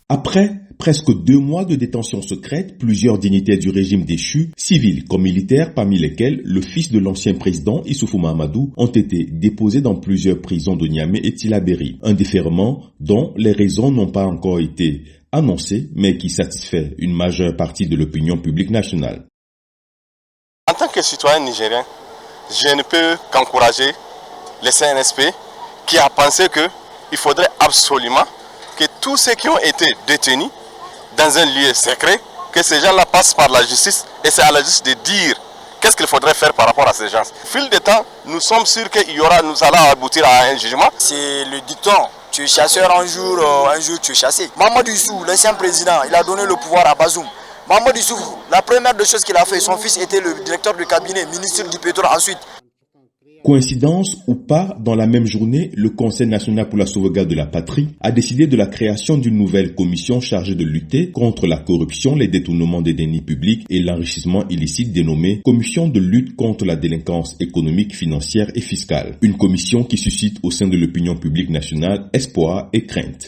Après presque 2 mois de détention secrète, plusieurs dignitaires du régime déchu, civils comme militaires, parmi lesquels le fils de l'ancien président Issoufou Mahamadou, ont été déposés dans plusieurs prisons de Niamey et Tillabéri. Un déferment dont les raisons n'ont pas encore été annoncées, mais qui satisfait une majeure partie de l'opinion publique nationale. En tant que citoyen nigérien, je ne peux qu'encourager le CNSP qui a pensé qu'il faudrait absolument que tous ceux qui ont été détenus dans un lieu secret, que ces gens-là passent par la justice et c'est à la justice de dire qu'est-ce qu'il faudrait faire par rapport à ces gens. Au fil du temps, nous sommes sûrs nous allons aboutir à un jugement. C'est le dicton, tu es chasseur un jour tu es chassé. Mamadou Issou, l'ancien président, il a donné le pouvoir à Bazoum. Mamadou Issou, la première des choses qu'il a fait, son fils était le directeur du cabinet, ministre du pétrole ensuite. Coïncidence ou pas, dans la même journée, le Conseil national pour la sauvegarde de la patrie a décidé de la création d'une nouvelle commission chargée de lutter contre la corruption, les détournements des deniers publics et l'enrichissement illicite dénommée Commission de lutte contre la délinquance économique, financière et fiscale. Une commission qui suscite au sein de l'opinion publique nationale espoir et crainte.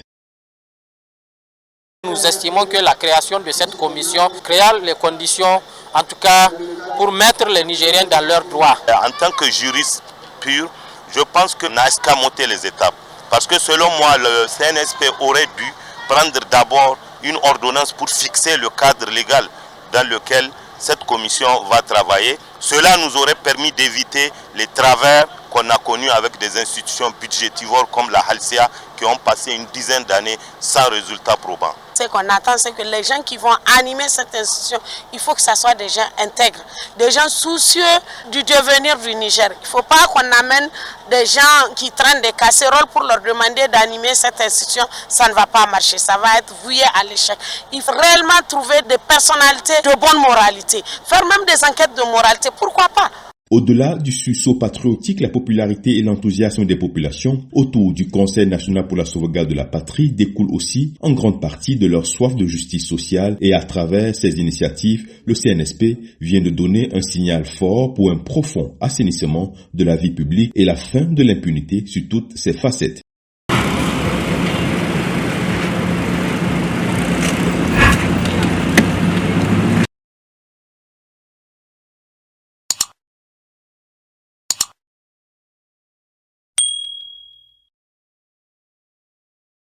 Nous estimons que la création de cette commission créera les conditions, en tout cas, pour mettre les Nigériens dans leurs droits. En tant que juriste pur, je pense que n'a escamoté les étapes. Parce que selon moi, le CNSP aurait dû prendre d'abord une ordonnance pour fixer le cadre légal dans lequel cette commission va travailler. Cela nous aurait permis d'éviter les travers qu'on a connus avec des institutions budgétivores comme la Halcia qui ont passé une dizaine d'années sans résultat probant. Ce qu'on attend, c'est que les gens qui vont animer cette institution, il faut que ce soit des gens intègres, des gens soucieux du devenir du Niger. Il ne faut pas qu'on amène des gens qui traînent des casseroles pour leur demander d'animer cette institution. Ça ne va pas marcher, ça va être voué à l'échec. Il faut réellement trouver des personnalités de bonne moralité, faire même des enquêtes de moralité, pourquoi pas? Au-delà du sursaut patriotique, la popularité et l'enthousiasme des populations autour du Conseil national pour la sauvegarde de la patrie découlent aussi en grande partie de leur soif de justice sociale et à travers ces initiatives, le CNSP vient de donner un signal fort pour un profond assainissement de la vie publique et la fin de l'impunité sur toutes ses facettes.